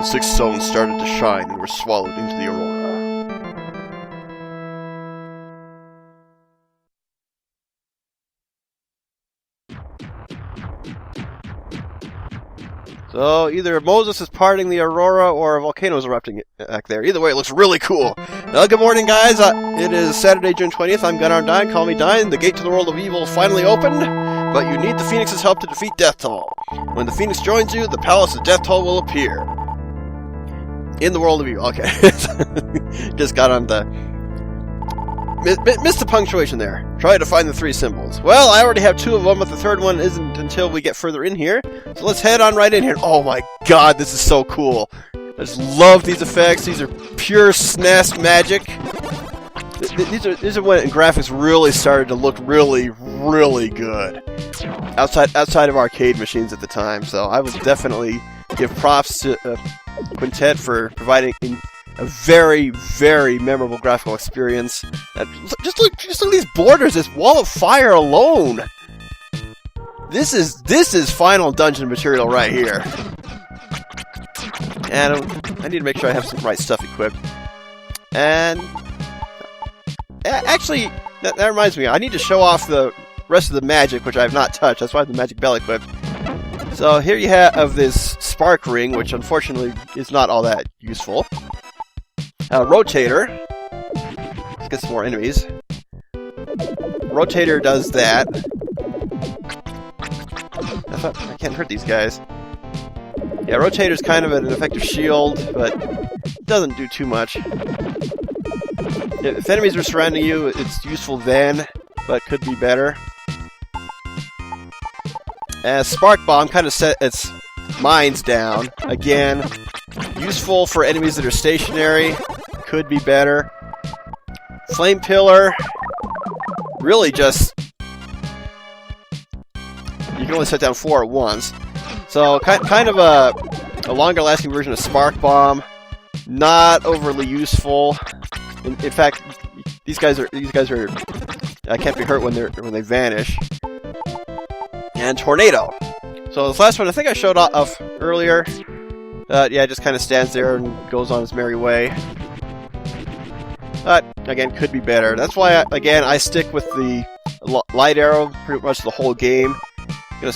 The six stones started to shine and were swallowed into the aurora. So, either Moses is parting the aurora or a volcano is erupting back there. Either way, it looks really cool. Well, good morning, guys. It is Saturday, June 20th. I'm Gunarm Dyne. Call me Dyne. The gate to the world of evil finally opened, but you need the Phoenix's help to defeat Deathtoll. When the Phoenix joins you, the palace of Deathtoll will appear. In the world of evil. Okay. Just got on the... Missed the punctuation there. Try to find the three symbols. Well, I already have two of them, but the third one isn't until we get further in here. So let's head on right in here. Oh my god, this is so cool. I just love these effects. These are pure SNES magic. These are when graphics really started to look really, really good. Outside of arcade machines at the time. So I will definitely give props to Quintet for providing a very, very memorable graphical experience. Just look at these borders, this wall of fire alone. This is final dungeon material right here. And I need to make sure I have some right stuff equipped. And actually, that reminds me, I need to show off the rest of the magic, which I have not touched. That's why I have the magic bell equipped. So here you have this spark ring, which unfortunately is not all that useful. Rotator. Let's get some more enemies. Rotator does that. I can't hurt these guys. Yeah, Rotator's kind of an effective shield, but it doesn't do too much. If enemies are surrounding you, it's useful then, but could be better. Spark Bomb kind of set its mines down. Again, useful for enemies that are stationary. Could be better. Flame Pillar. Really just... You can only set down 4 at once. So, kind of a longer lasting version of Spark Bomb. Not overly useful. In fact, these guys are can't be hurt when they vanish. And Tornado. So this last one I think I showed off earlier. Yeah, it just kind of stands there and goes on its merry way. But again, could be better. That's why I stick with the light arrow pretty much the whole game. Gonna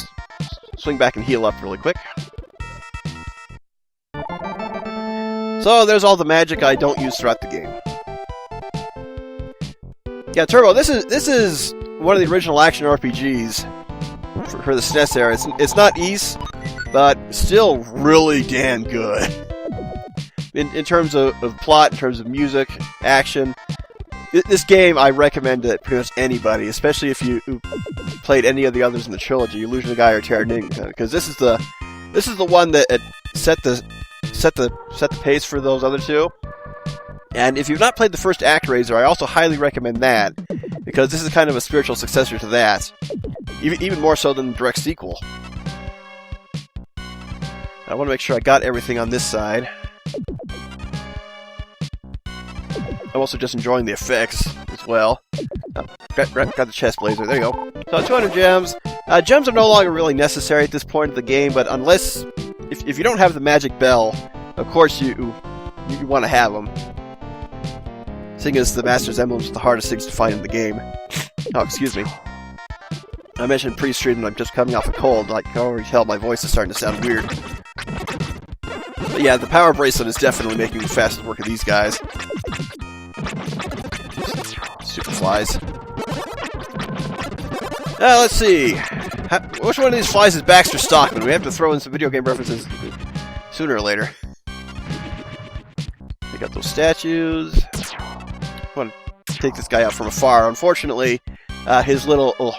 swing back and heal up really quick. So there's all the magic I don't use throughout the game. Yeah, Turbo. This is one of the original action RPGs for the SNES era. It's not East, but still really damn good. In terms of plot, in terms of music, action. This game I recommend to pretty much anybody, especially if you played any of the others in the trilogy, Illusion of Gaia or Terra Incognita, because this is the one that set the pace for those other two. And if you've not played the first ActRaiser, I also highly recommend that, because this is kind of a spiritual successor to that, even more so than the direct sequel. I want to make sure I got everything on this side. I'm also just enjoying the effects as well. Got the chest blazer. There you go. So 200 gems. Gems are no longer really necessary at this point of the game, but unless if you don't have the magic bell, of course you want to have them. Seeing as the Master's Emblems are the hardest things to find in the game. Oh, excuse me. I mentioned pre-stream and I'm just coming off a cold. Like, I can already tell my voice is starting to sound weird. But yeah, the power bracelet is definitely making the fastest work of these guys. Super flies. Let's see. Which one of these flies is Baxter Stockman? We have to throw in some video game references sooner or later. We got those statues. I want to take this guy out from afar. Unfortunately, his little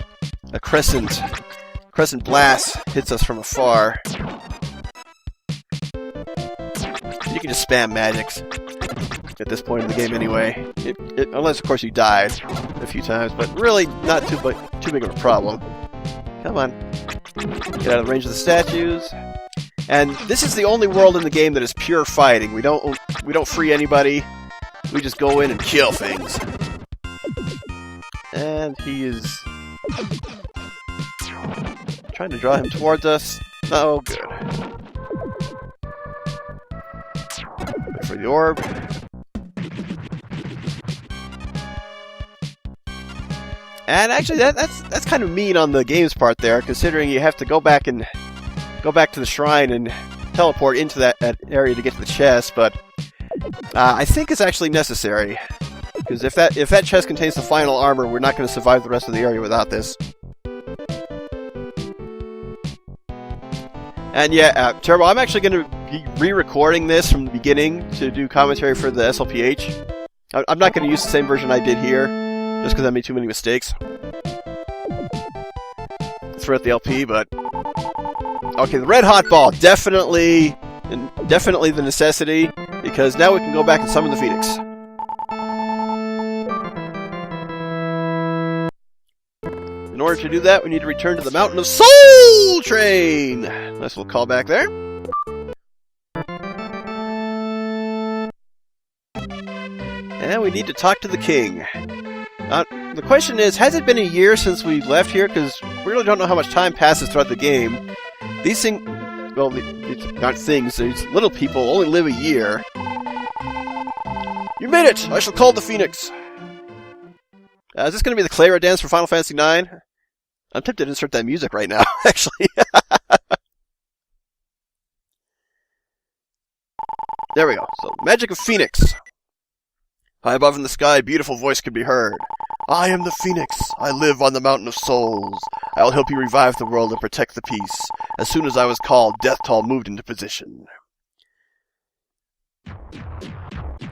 crescent blast hits us from afar. You can just spam magics at this point in the game anyway. Unless, of course, you died a few times, but really not too big of a problem. Come on. Get out of the range of the statues. And this is the only world in the game that is pure fighting. We don't free anybody. We just go in and kill things. And he is trying to draw him towards us. Oh, good. for the orb. And actually, that's kind of mean on the game's part there, considering you have to go back to the shrine and teleport into that area to get to the chest. But I think it's actually necessary, because if that chest contains the final armor, we're not going to survive the rest of the area without this. And yeah, Turbo, I'm actually going to be re-recording this from the beginning to do commentary for the SLPH. I'm not going to use the same version I did here, just because I made too many mistakes throughout the LP, but... Okay, the red hot ball, definitely the necessity, because now we can go back and summon the Phoenix. In order to do that, we need to return to the Mountain of Soul Train! Nice little callback there. And we need to talk to the king. The question is, has it been a year since we left here? Because we really don't know how much time passes throughout the game. These things... Well, it's not things. These little people only live a year. You made it! I shall call the Phoenix! Is this going to be the Clara dance for Final Fantasy IX? I'm tempted to insert that music right now, actually. There we go. So, Magic of Phoenix. High above in the sky, a beautiful voice can be heard. I am the Phoenix. I live on the Mountain of Souls. I will help you revive the world and protect the peace. As soon as I was called, Deathtoll moved into position.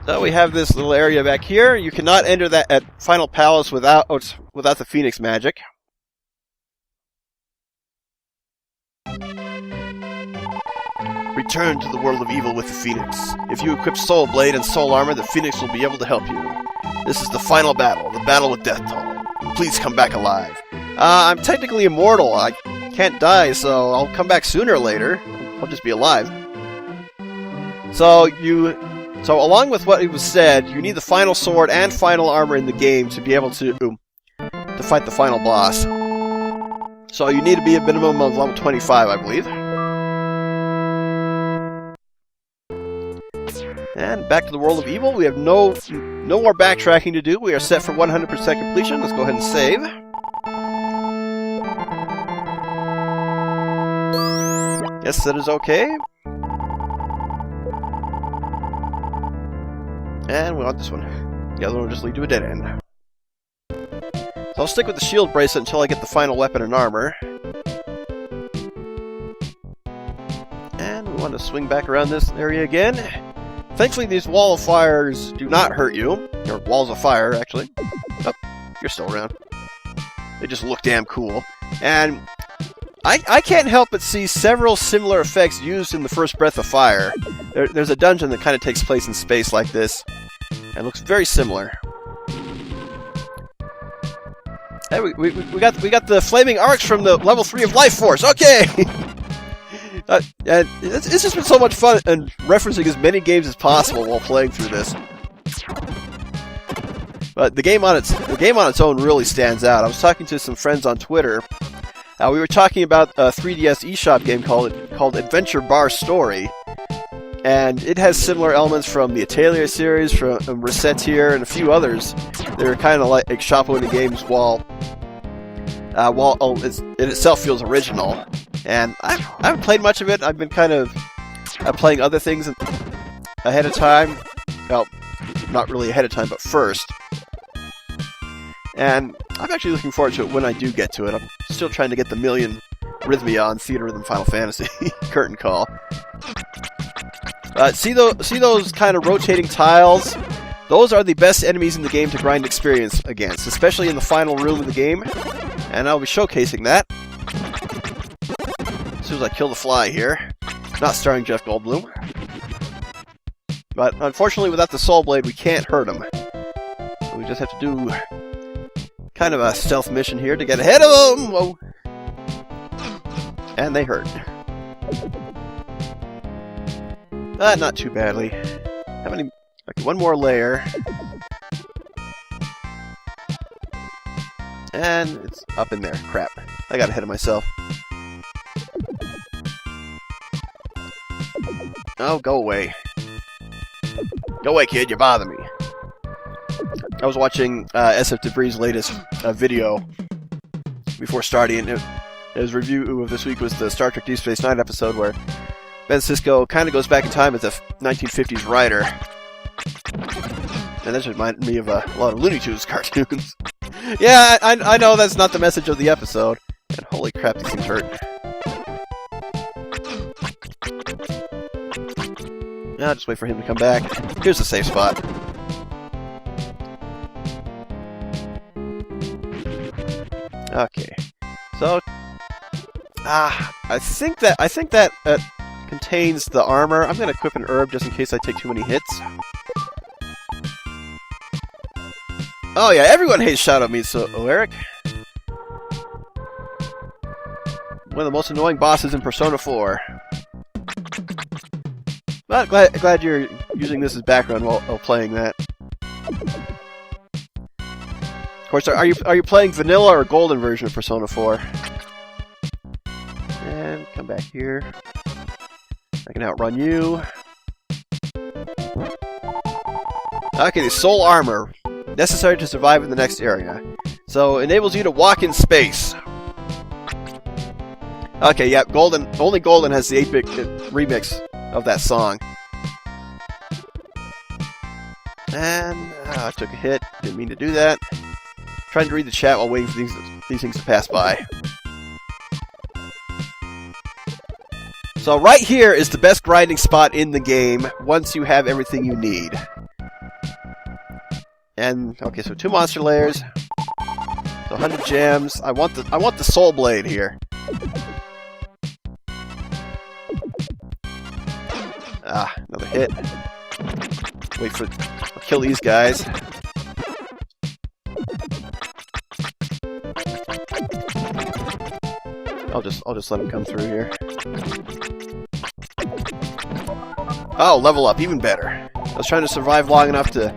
So we have this little area back here. You cannot enter that at Final Palace without the Phoenix magic. Return to the world of evil with the Phoenix. If you equip Soul Blade and Soul Armor, the Phoenix will be able to help you. This is the final battle, the battle with Deathtoll. Please come back alive. I'm technically immortal. I can't die, so I'll come back sooner or later. I'll just be alive. So along with what it was said, you need the final sword and final armor in the game to be able to fight the final boss. So you need to be a minimum of level 25, I believe. And back to the world of evil. We have no more backtracking to do. We are set for 100% completion. Let's go ahead and save. Yes, that is okay. And we want this one. The other one will just lead to a dead end. So I'll stick with the shield bracelet until I get the final weapon and armor. And we want to swing back around this area again. Thankfully, these wall of fires do not hurt you. Or walls of fire, actually. Oh, you're still around. They just look damn cool. And I can't help but see several similar effects used in the first Breath of Fire. There's a dungeon that kind of takes place in space like this. And looks very similar. Hey, we got the flaming arcs from the level 3 of Life Force. Okay! And it's just been so much fun and referencing as many games as possible while playing through this. But the game on its own really stands out. I was talking to some friends on Twitter. We were talking about a 3DS eShop game called Adventure Bar Story, and it has similar elements from the Atelier series, from Recettier, and a few others. They're kind of like shop-owning games while it itself feels original. And I haven't played much of it. I've been kind of playing other things ahead of time. Well, not really ahead of time, but first. And I'm actually looking forward to it when I do get to it. I'm still trying to get the million Rhythmia on Theater Rhythm Final Fantasy. Curtain call. See those kind of rotating tiles? Those are the best enemies in the game to grind experience against, especially in the final room of the game. And I'll be showcasing that as soon as I kill the fly here. Not starring Jeff Goldblum. But unfortunately, without the Soul Blade, we can't hurt him. So we just have to do kind of a stealth mission here to get ahead of them! Whoa. And they hurt. Not too badly. How many? Okay, one more layer. And it's up in there. Crap. I got ahead of myself. Oh, go away. Go away, kid, you bother me. I was watching SF Debris' latest video before starting, and his review of this week was the Star Trek Deep Space Nine episode where Ben Sisko kind of goes back in time as a 1950s writer. And that just reminded me of a lot of Looney Tunes cartoons. Yeah, I know that's not the message of the episode. And holy crap, these things hurt. I'll just wait for him to come back. Here's the safe spot. Okay. So, I think that contains the armor. I'm gonna equip an herb just in case I take too many hits. Oh yeah, everyone hates Shadow Meat, so Eric. One of the most annoying bosses in Persona 4. But glad you're using this as background while playing that. Of course, are you playing vanilla or golden version of Persona 4? And come back here. I can outrun you. Okay, the soul armor. Necessary to survive in the next area. So, enables you to walk in space. Okay, yeah, only Golden has the 8-bit remix of that song. And, I took a hit. Didn't mean to do that. Trying to read the chat while waiting for these things to pass by. So right here is the best grinding spot in the game once you have everything you need. And okay, so 2 monster layers, so 100 gems. I want the soul blade here. Another hit. I'll kill these guys. I'll just let them come through here. Oh, level up, even better. I was trying to survive long enough to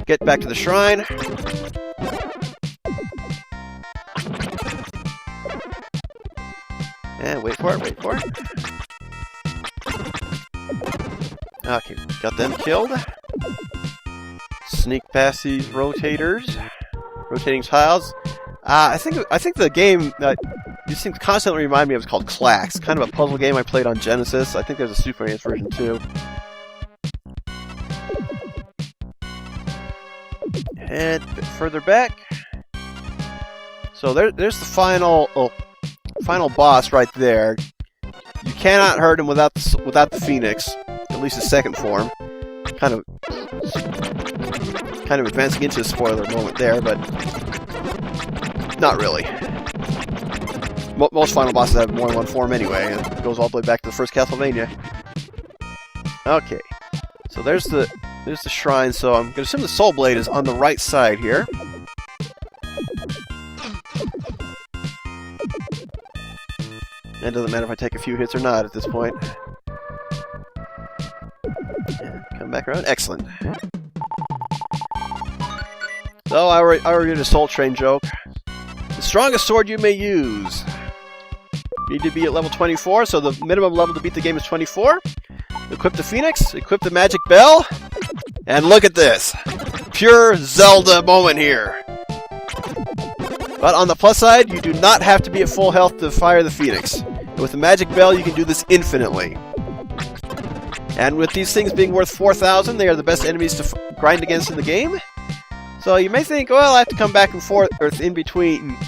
get back to the shrine. And wait for it. Okay, got them killed. Sneak past these rotating tiles. I think the game that these things constantly remind me of is called Clax. Kind of a puzzle game I played on Genesis. I think there's a Super NES version too. Head a bit further back. So there's the final boss right there. You cannot hurt him without the Phoenix, at least the second form. Kind of advancing into a spoiler moment there, but not really. Most final bosses have more than one form anyway, and it goes all the way back to the first Castlevania. Okay, so there's the shrine, so I'm going to assume the Soul Blade is on the right side here. And it doesn't matter if I take a few hits or not at this point. And come back around. Excellent. So I already did a Soul Train joke. The strongest sword you may use. You need to be at level 24, so the minimum level to beat the game is 24. Equip the Phoenix, equip the Magic Bell, and look at this. Pure Zelda moment here. But on the plus side, you do not have to be at full health to fire the Phoenix. And with the Magic Bell, you can do this infinitely. And with these things being worth 4,000, they are the best enemies to grind against in the game. So you may think, well, I have to come back and forth, or in between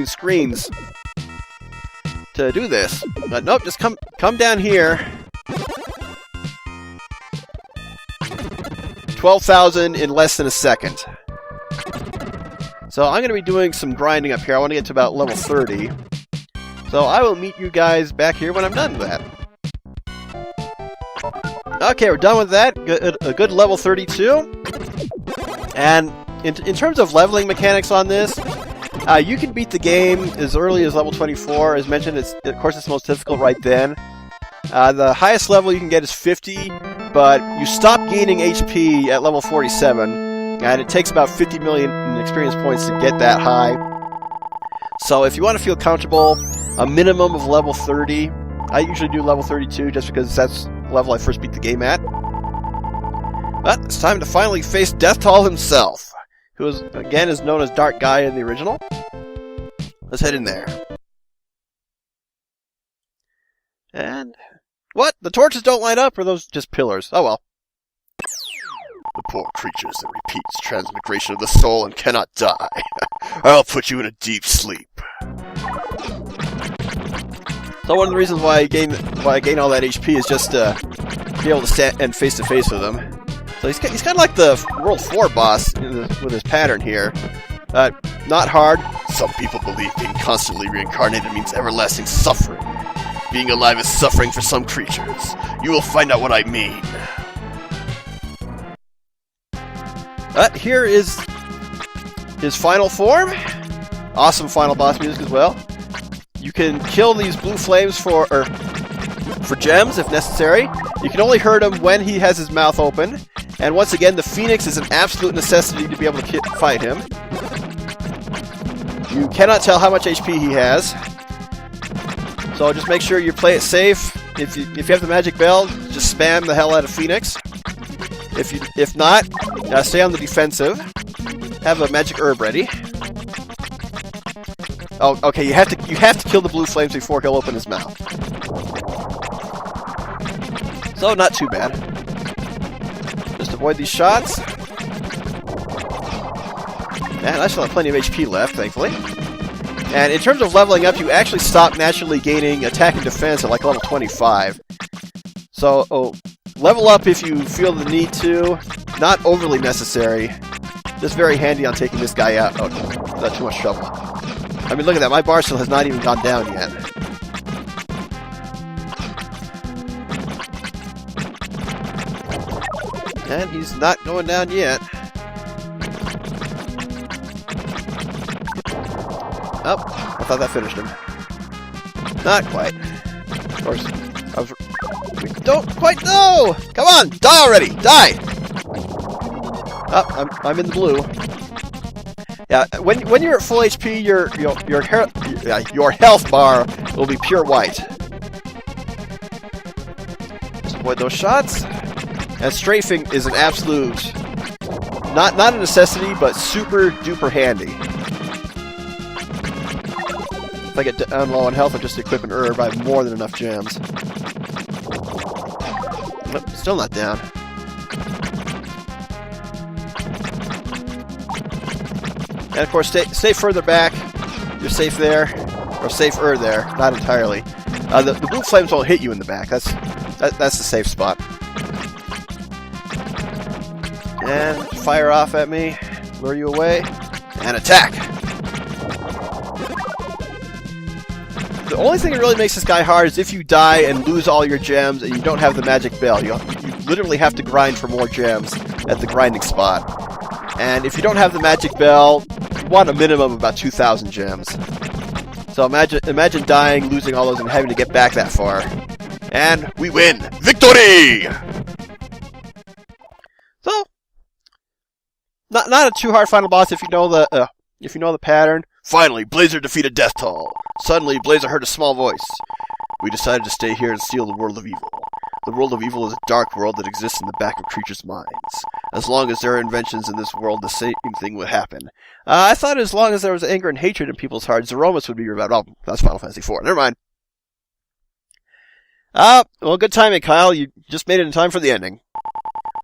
screens to do this. But nope, just come down here. 12,000 in less than a second. So I'm going to be doing some grinding up here. I want to get to about level 30. So I will meet you guys back here when I'm done with that. Okay, we're done with that. A good level 32. And in terms of leveling mechanics on this, you can beat the game as early as level 24. As mentioned, of course it's the most difficult right then. The highest level you can get is 50, but you stop gaining HP at level 47, and it takes about 50 million experience points to get that high. So if you want to feel comfortable, a minimum of level 30. I usually do level 32 just because that's the level I first beat the game at. But it's time to finally face Deathtoll himself, who is, again, is known as Dark Guy in the original. Let's head in there. And... what? The torches don't light up, or are those just pillars? Oh well. The poor creatures that repeats transmigration of the soul and cannot die. I'll put you in a deep sleep. So one of the reasons why I gain all that HP is just to be able to stand and face to face with him. So he's kind of like the World 4 boss with his pattern here. Not hard. Some people believe being constantly reincarnated means everlasting suffering. Being alive is suffering for some creatures. You will find out what I mean. Here is his final form. Awesome final boss music as well. You can kill these blue flames for gems if necessary. You can only hurt him when he has his mouth open. And once again, the Phoenix is an absolute necessity to be able to fight him. You cannot tell how much HP he has. So just make sure you play it safe. If you have the magic bell, just spam the hell out of Phoenix. If not, stay on the defensive. Have a magic herb ready. Oh, okay. You have to kill the blue flames before he'll open his mouth. So not too bad. Just avoid these shots. And I still have plenty of HP left, thankfully. And in terms of leveling up, you actually stop naturally gaining attack and defense at like level 25. So level up if you feel the need to. Not overly necessary. Just very handy on taking this guy out. Oh, not too much trouble. I mean, look at that. My bar still has not even gone down yet. And he's not going down yet. Oh, I thought that finished him. Not quite. Of course, we don't quite know! Come on, die already! Die! Oh, I'm in the blue. Yeah, when you're at full HP, your health bar will be pure white. Just avoid those shots. And strafing is an absolute, not a necessity, but super duper handy. If I get down low on health, I just equip an herb. I have more than enough gems. Nope, still not down. And of course, stay further back. You're safe there, or safer there. Not entirely. The blue flames won't hit you in the back. That's the safe spot. And fire off at me, lure you away, and attack. The only thing that really makes this guy hard is if you die and lose all your gems and you don't have the magic bell. You literally have to grind for more gems at the grinding spot. And if you don't have the magic bell, you want a minimum of about 2,000 gems. So imagine dying, losing all those, and having to get back that far. And we win! Victory! So, not a too hard final boss if you know the pattern. Finally, Blazer defeated Deathtoll. Suddenly, Blazer heard a small voice. We decided to stay here and steal the world of evil. The world of evil is a dark world that exists in the back of creatures' minds. As long as there are inventions in this world, the same thing would happen. I thought as long as there was anger and hatred in people's hearts, Zeromus would be revived. Oh, that's Final Fantasy IV. Never mind. Well, good timing, Kyle. You just made it in time for the ending.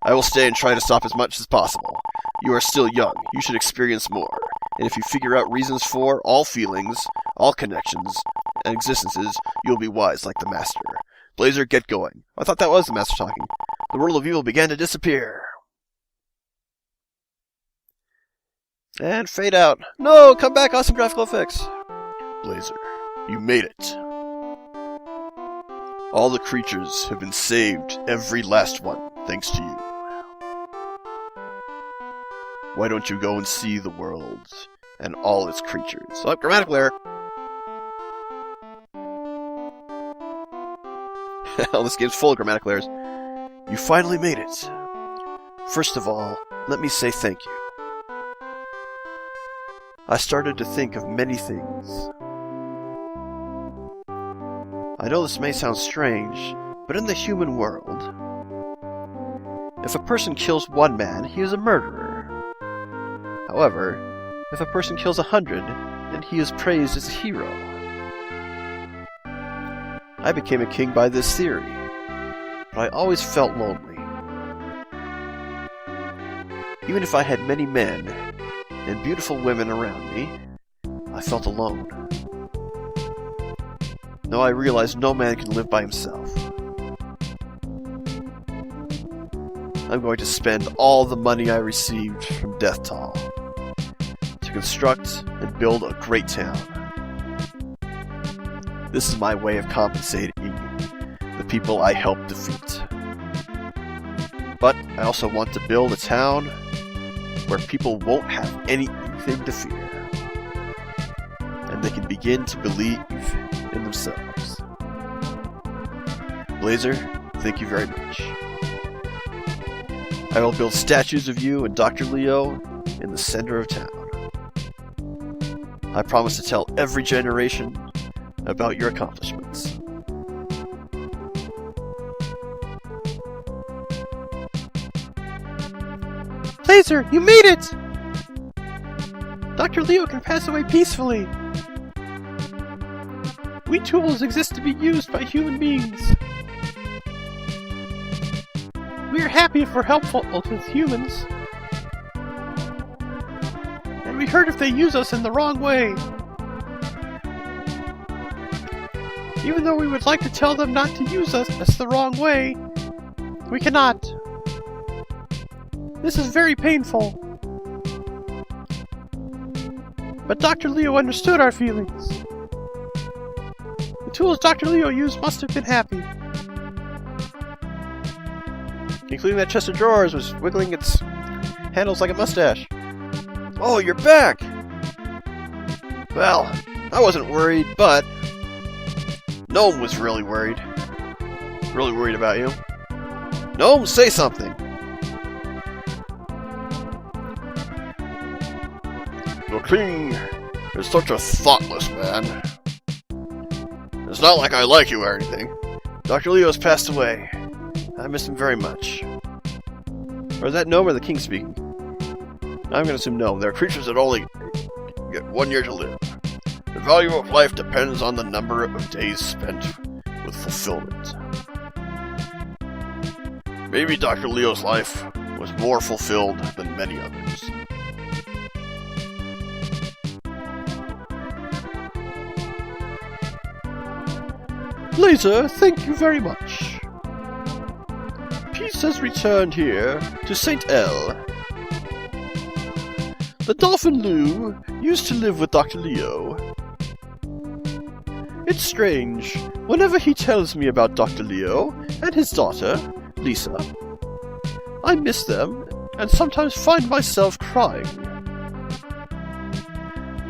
I will stay and try to stop as much as possible. You are still young. You should experience more. And if you figure out reasons for all feelings, all connections, and existences, you'll be wise like the Master. Blazer, get going. I thought that was the Master talking. The world of evil began to disappear. And fade out. No, come back, awesome graphical effects. Blazer, you made it. All the creatures have been saved, every last one, thanks to you. Why don't you go and see the world and all its creatures? Oh, grammatical error. Hell, this game's full of grammatical errors. You finally made it. First of all, let me say thank you. I started to think of many things. I know this may sound strange, but in the human world, If a person kills one man, he is a murderer. However, if a person kills 100, then he is praised as a hero. I became a king by this theory, but I always felt lonely. Even if I had many men and beautiful women around me, I felt alone. Now I realize no man can live by himself. I'm going to spend all the money I received from Deathtoll to construct and build a great town. This is my way of compensating the people I helped defeat. But I also want to build a town where people won't have anything to fear, and they can begin to believe in themselves. Blazer, thank you very much. I will build statues of you and Dr. Leo in the center of town. I promise to tell every generation about your accomplishments. Blazer, you made it! Dr. Leo can pass away peacefully. We tools exist to be used by human beings. We are happy if we're helpful to humans. And we hurt if they use us in the wrong way. Even though we would like to tell them not to use us the wrong way, we cannot. This is very painful. But Dr. Leo understood our feelings. The tools Dr. Leo used must have been happy. Including that chest of drawers was wiggling its handles like a mustache. Oh, you're back! Well, I wasn't worried, but Gnome was really worried. Really worried about you. Gnome, say something! The king is such a thoughtless man. It's not like I like you or anything. Dr. Leo's passed away. I miss him very much. Or is that Gnome or the king speaking? I'm gonna assume Gnome. They're creatures that only get 1 year to live. The value of life depends on the number of days spent with fulfillment. Maybe Dr. Leo's life was more fulfilled than many others. Blazer, thank you very much. Peace has returned here to St. L. The Dolphin Lou used to live with Dr. Leo. It's strange. Whenever he tells me about Dr. Leo and his daughter, Lisa, I miss them and sometimes find myself crying.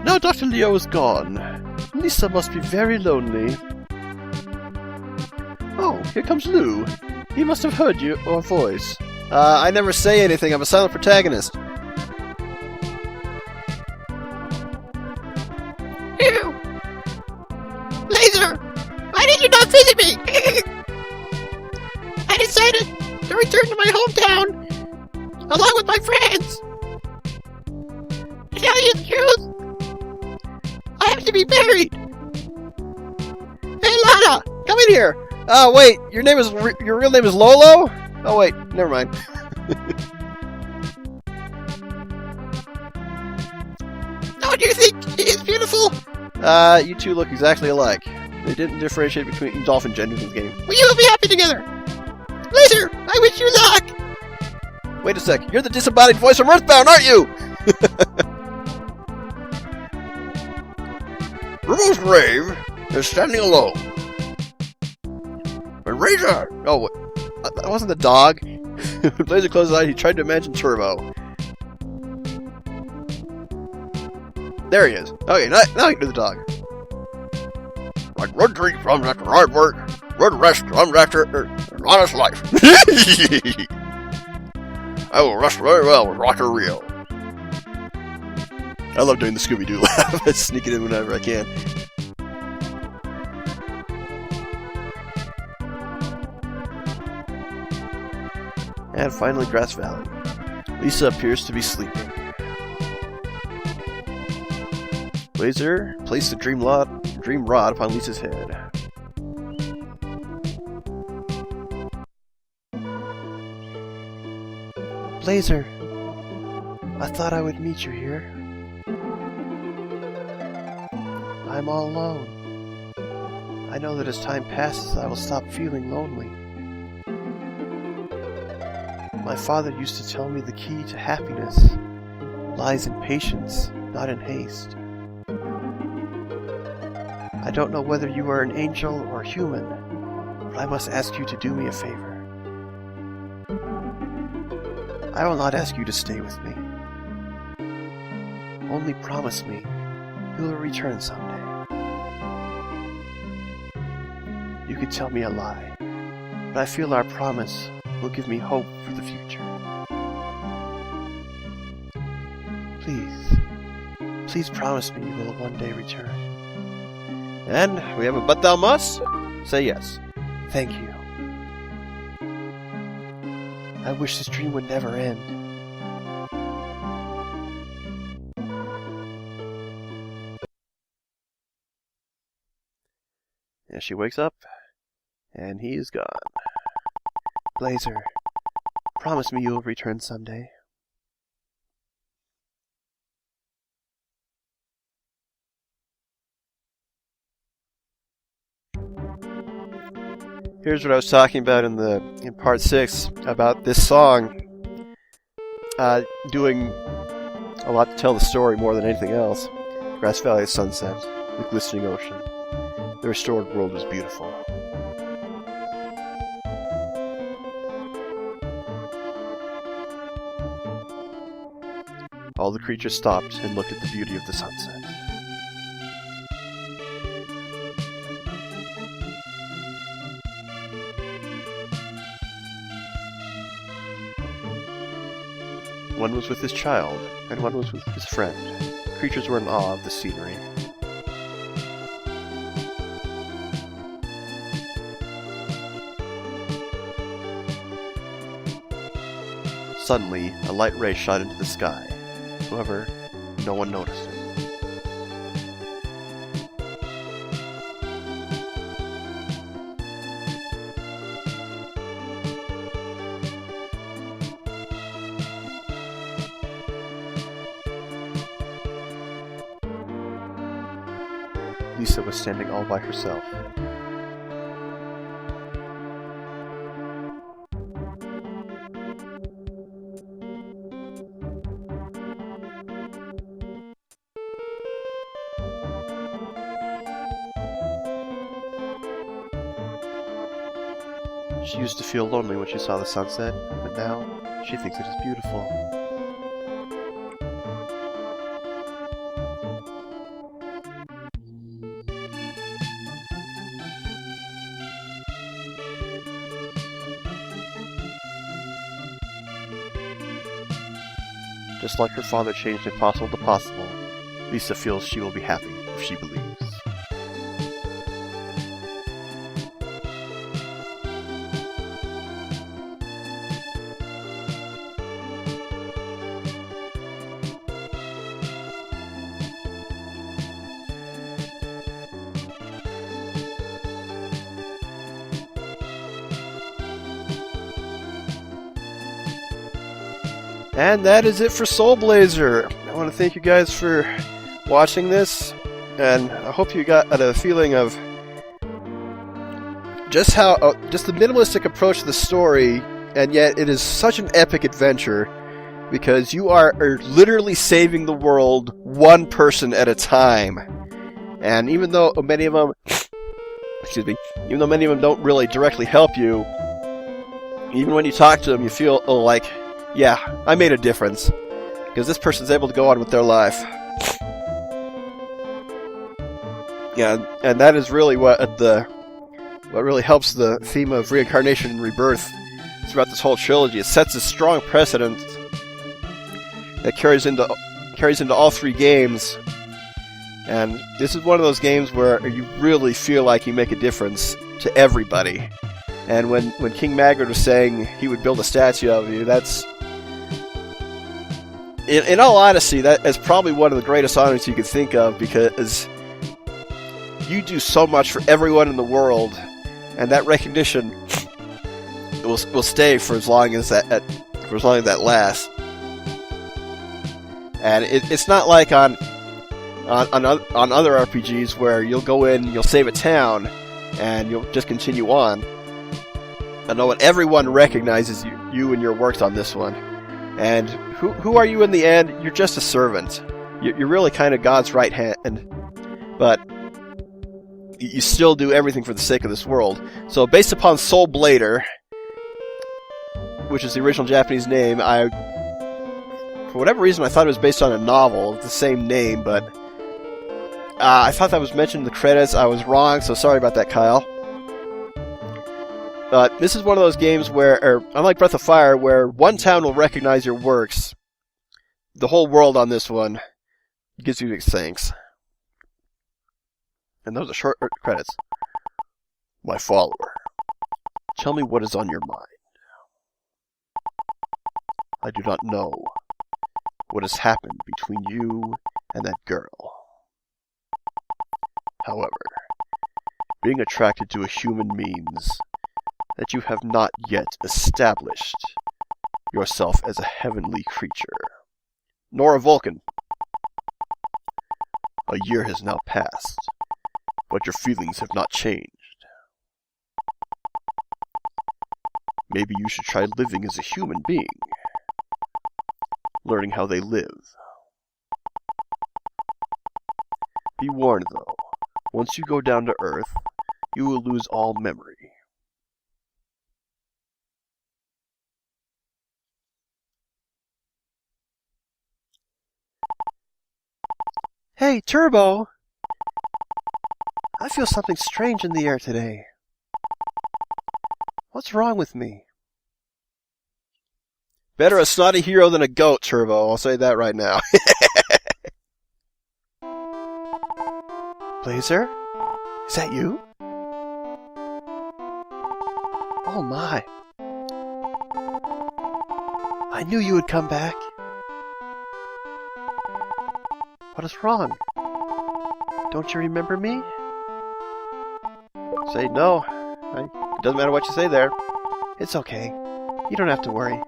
Now Dr. Leo is gone. Lisa must be very lonely. Oh, here comes Lou. He must have heard your voice. I never say anything. I'm a silent protagonist. Ew! Blazer! Why did you not visit me? I decided to return to my hometown along with my friends. To tell you the truth, I have to be buried. Hey, Lana! Come in here! Oh, wait, your real name is Lolo? Oh, wait, never mind. Don't you think he is beautiful? You two look exactly alike. They didn't differentiate between dolphin genders in the game. We will be happy together. Blazer, I wish you luck. Wait a sec, you're the disembodied voice from Earthbound, aren't you? Rumo's grave is standing alone. But Razor! Oh, that wasn't the dog. When Blazer closed his eyes, he tried to imagine Turbo. There he is. Okay, now you can do the dog. Like Rud Drink comes after hard work, Rud Rest comes after an honest life. I will rest very well with Rocker Rio. I love doing the Scooby-Doo laugh. I sneak it in whenever I can. And finally, Grass Valley. Lisa appears to be sleeping. Blazer placed the dream rod upon Lisa's head. Blazer, I thought I would meet you here. I'm all alone. I know that as time passes, I will stop feeling lonely. My father used to tell me the key to happiness lies in patience, not in haste. I don't know whether you are an angel or human, but I must ask you to do me a favor. I will not ask you to stay with me. Only promise me you will return someday. You could tell me a lie, but I feel our promise will give me hope for the future. Please promise me you will one day return. And we have a but thou must say yes. Thank you. I wish this dream would never end. And she wakes up, and he is gone. Blazer, promise me you will return someday. Here's what I was talking about in part 6 about this song doing a lot to tell the story more than anything else. Grass Valley sunset, the glistening ocean. The restored world was beautiful. All the creatures stopped and looked at the beauty of the sunset. One was with his child, and one was with his friend. The creatures were in awe of the scenery. Suddenly, a light ray shot into the sky. However, no one noticed it. Lisa was standing all by herself. She used to feel lonely when she saw the sunset, but now she thinks it is beautiful. Just like her father changed impossible to possible, Lisa feels she will be happy if she believes. And that is it for Soul Blazer. I want to thank you guys for watching this, and I hope you got a feeling of just how just the minimalistic approach to the story, and yet it is such an epic adventure because you are literally saving the world one person at a time. And even though many of them, don't really directly help you, even when you talk to them, you feel like, yeah, I made a difference. Because this person's able to go on with their life. Yeah, and that is really what really helps the theme of reincarnation and rebirth throughout this whole trilogy. It sets a strong precedent that carries into all three games. And this is one of those games where you really feel like you make a difference to everybody. And when King Magritte was saying he would build a statue of you, that's... In all honesty, that is probably one of the greatest honors you could think of, because you do so much for everyone in the world, and that recognition will stay for as long as that lasts. And it's not like on other RPGs where you'll go in, you'll save a town, and you'll just continue on. I know everyone recognizes you and your works on this one. And who are you in the end? You're just a servant. You're really kind of God's right hand, but you still do everything for the sake of this world. So based upon Soul Blader, which is the original Japanese name, for whatever reason I thought it was based on a novel of the same name, but I thought that was mentioned in the credits. I was wrong, so sorry about that, Kyle. But this is one of those games where, unlike Breath of Fire, where one town will recognize your works, the whole world on this one gives you thanks. And those are short credits. My follower, tell me what is on your mind. I do not know what has happened between you and that girl. However, being attracted to a human means that you have not yet established yourself as a heavenly creature, nor a Vulcan. A year has now passed, but your feelings have not changed. Maybe you should try living as a human being, learning how they live. Be warned, though, once you go down to Earth, you will lose all memory. Hey, Turbo! I feel something strange in the air today. What's wrong with me? Better a snotty hero than a goat, Turbo. I'll say that right now. Blazer? Is that you? Oh my. I knew you would come back. What is wrong? Don't you remember me? Say no. It doesn't matter what you say there. It's okay. You don't have to worry.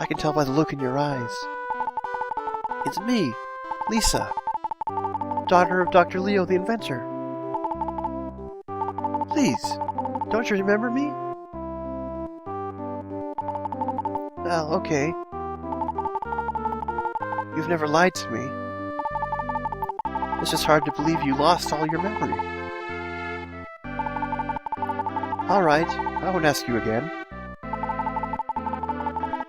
I can tell by the look in your eyes. It's me, Lisa, daughter of Dr. Leo the inventor. Please, don't you remember me? Well, okay. You've never lied to me. It's just hard to believe you lost all your memory. Alright, I won't ask you again.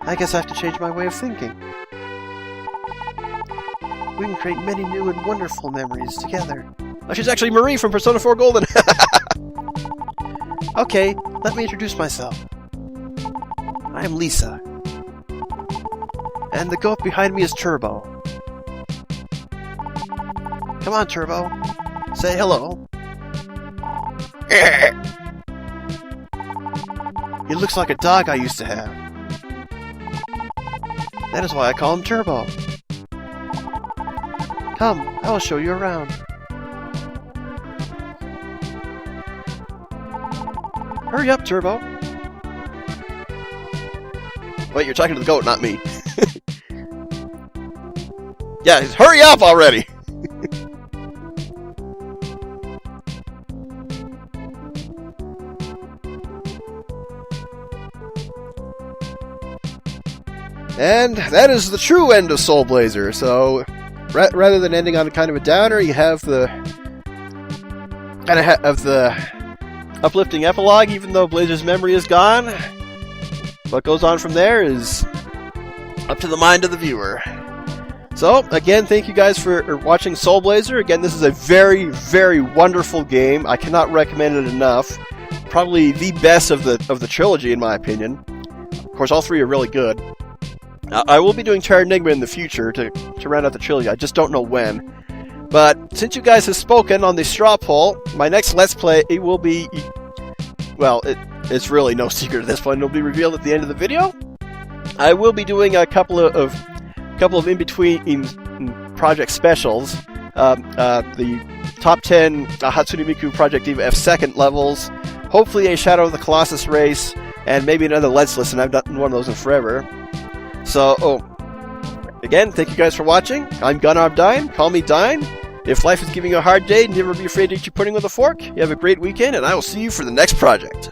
I guess I have to change my way of thinking. We can create many new and wonderful memories together. Oh, she's actually Marie from Persona 4 Golden! Okay, let me introduce myself. I am Lisa. And the goat behind me is Turbo. Come on, Turbo. Say hello. He looks like a dog I used to have. That is why I call him Turbo. Come, I will show you around. Hurry up, Turbo. Wait, you're talking to the goat, not me. Yeah, hurry up already! And that is the true end of Soul Blazer. So, rather than ending on kind of a downer, you have the uplifting epilogue. Even though Blazer's memory is gone, what goes on from there is up to the mind of the viewer. So, again, thank you guys for watching Soul Blazer. Again, this is a very, very wonderful game. I cannot recommend it enough. Probably the best of the trilogy, in my opinion. Of course, all three are really good. I will be doing Terra Enigma in the future to round out the trilogy. I just don't know when. But since you guys have spoken on the straw poll, my next Let's Play will be... Well, it's really no secret at this point. It'll be revealed at the end of the video. I will be doing a couple of in-between project specials. The top 10 Hatsune Miku Project Diva F second levels, hopefully a Shadow of the Colossus race, and maybe another Let's Listen. I've not done one of those in forever. So, again, thank you guys for watching. I'm Gunarm Dyne. Call me Dyne. If life is giving you a hard day, never be afraid to eat your pudding with a fork. You have a great weekend, and I will see you for the next project.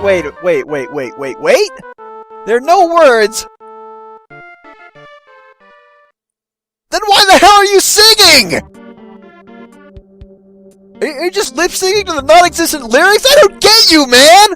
Wait! There are no words! Then why the hell are you singing? Are you just lip-syncing to the non-existent lyrics? I don't get you, man!